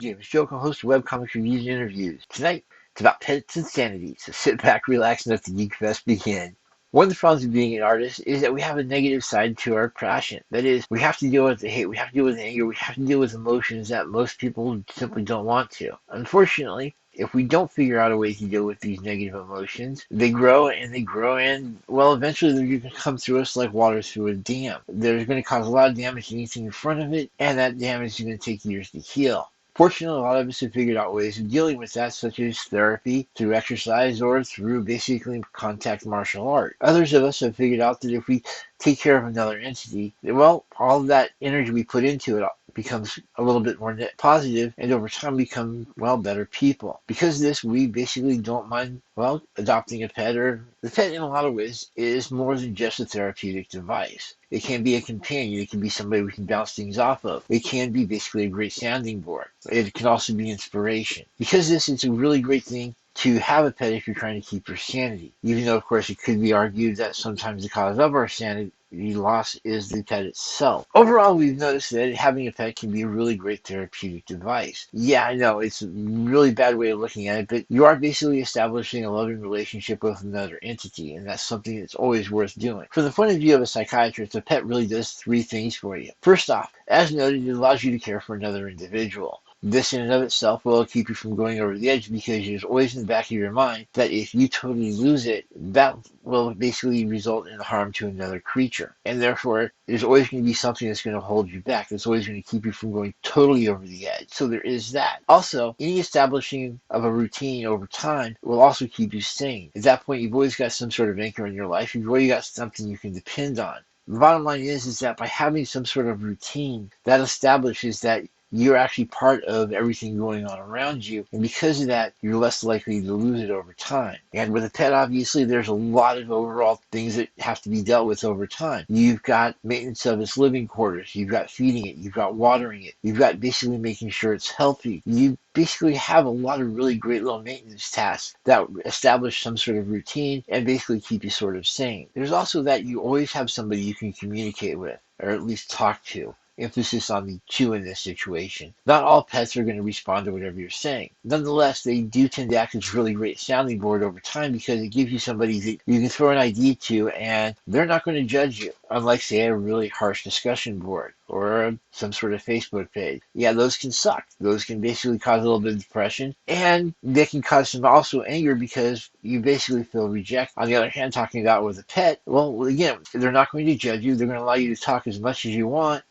James Joke, host of webcomic reviews and interviews. Tonight, it's about pets and sanity, so sit back, relax, and let the Geek Fest begin. One of the problems of being an artist is that we have a negative side to our passion. That is, we have to deal with the hate, we have to deal with anger, we have to deal with emotions that most people simply don't want to. Unfortunately, if we don't figure out a way to deal with these negative emotions, they grow and they grow, and well, eventually they're going to come through us like water through a dam. They're going to cause a lot of damage to anything in front of it, and that damage is going to take years to heal. Fortunately, a lot of us have figured out ways of dealing with that, such as therapy, through exercise, or through basically contact martial art. Others of us have figured out that if we take care of another entity, well, all of that energy we put into it becomes a little bit more net positive, and over time become, well, better people. Because of this, we basically don't mind, well, adopting a pet, or the pet in a lot of ways is more than just a therapeutic device. It can be a companion. It can be somebody we can bounce things off of. It can be basically a great sounding board. It can also be inspiration. Because of this, it's a really great thing to have a pet if you're trying to keep your sanity. Even though, of course, it could be argued that sometimes the cause of our sanity loss is the pet itself. Overall, we've noticed that having a pet can be a really great therapeutic device. Yeah, I know, it's a really bad way of looking at it, but you are basically establishing a loving relationship with another entity, and that's something that's always worth doing. From the point of view of a psychiatrist, a pet really does three things for you. First off, as noted, it allows you to care for another individual. This in and of itself will keep you from going over the edge, because there's always in the back of your mind that if you totally lose it, that will basically result in harm to another creature. And therefore, there's always going to be something that's going to hold you back. It's always going to keep you from going totally over the edge. So there is that. Also, any establishing of a routine over time will also keep you sane. At that point, you've always got some sort of anchor in your life. You've already got something you can depend on. The bottom line is that by having some sort of routine, that establishes that you're actually part of everything going on around you. And because of that, you're less likely to lose it over time. And with a pet, obviously, there's a lot of overall things that have to be dealt with over time. You've got maintenance of its living quarters. You've got feeding it. You've got watering it. You've got basically making sure it's healthy. You basically have a lot of really great little maintenance tasks that establish some sort of routine and basically keep you sort of sane. There's also that you always have somebody you can communicate with, or at least talk to. Emphasis on the "you" in this situation. Not all pets are going to respond to whatever you're saying. Nonetheless, they do tend to act as a really great sounding board over time, because it gives you somebody that you can throw an idea to and they're not going to judge you. Unlike, say, a really harsh discussion board or some sort of Facebook page. Yeah, those can suck. Those can basically cause a little bit of depression, and they can cause some also anger because you basically feel rejected. On the other hand, talking about with a pet, well, again, they're not going to judge you. They're going to allow you to talk as much as you want.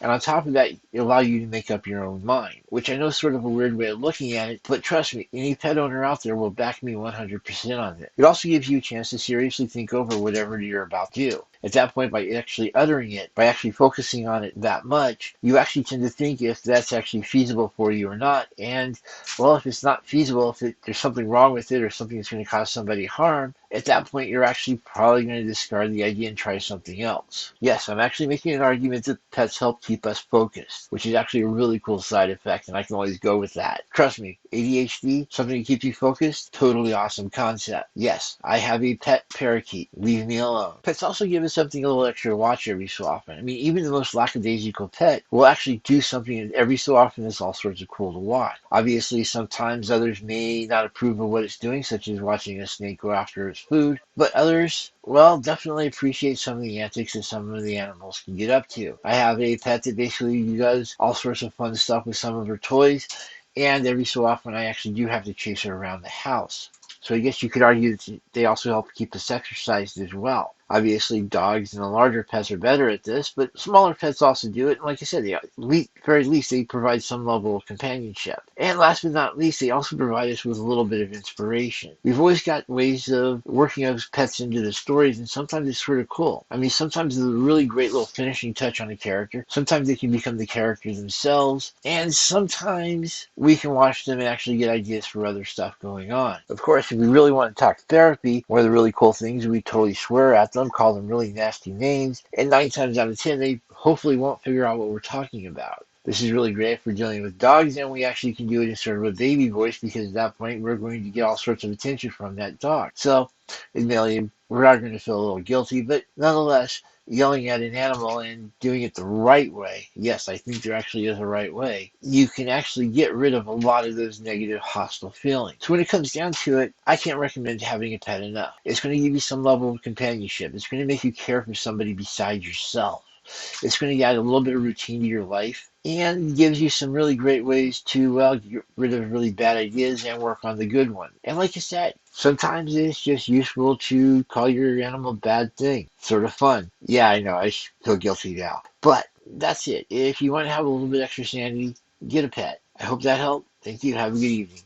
And on top of that, it allows you to make up your own mind, which I know is sort of a weird way of looking at it, but trust me, any pet owner out there will back me 100% on it. It also gives you a chance to seriously think over whatever you're about to do. At that point, by actually uttering it, by actually focusing on it that much, you actually tend to think if that's actually feasible for you or not. And, well, if it's not feasible, if there's something wrong with it or something that's going to cause somebody harm, at that point, you're actually probably going to discard the idea and try something else. Yes, I'm actually making an argument that pets help keep us focused, which is actually a really cool side effect, and I can always go with that. Trust me, ADHD, something to keep you focused, totally awesome concept. Yes, I have a pet parakeet. Leave me alone. Pets also give us something a little extra to watch every so often. I mean, even the most lackadaisical pet will actually do something every so often that's all sorts of cool to watch. Obviously, sometimes others may not approve of what it's doing, such as watching a snake go after its food, but others, well, definitely appreciate some of the antics that some of the animals can get up to. I have a pet that basically does all sorts of fun stuff with some of her toys, and every so often I actually do have to chase her around the house. So I guess you could argue that they also help keep us exercised as well. Obviously, dogs and the larger pets are better at this, but smaller pets also do it. And like I said, at the very least, they provide some level of companionship. And last but not least, they also provide us with a little bit of inspiration. We've always got ways of working those pets into the stories, and sometimes it's sort of cool. I mean, sometimes it's a really great little finishing touch on a character. Sometimes they can become the character themselves, and sometimes we can watch them and actually get ideas for other stuff going on. Of course, if we really want to talk therapy, one of the really cool things, we totally swear at them, call them really nasty names, and 9 times out of 10, they hopefully won't figure out what we're talking about. This is really great for dealing with dogs, and we actually can do it in sort of a baby voice, because at that point, we're going to get all sorts of attention from that dog. So, admittedly, we're not going to feel a little guilty, but nonetheless, yelling at an animal and doing it the right way, yes, I think there actually is a right way, you can actually get rid of a lot of those negative, hostile feelings. So when it comes down to it, I can't recommend having a pet enough. It's going to give you some level of companionship. It's going to make you care for somebody besides yourself. It's going to add a little bit of routine to your life and gives you some really great ways to get rid of really bad ideas and work on the good one. And like I said, sometimes it's just useful to call your animal a bad thing. Sort of fun. Yeah, I know, I feel guilty now. But that's it. If you want to have a little bit extra sanity, get a pet. I hope that helped. Thank you. Have a good evening.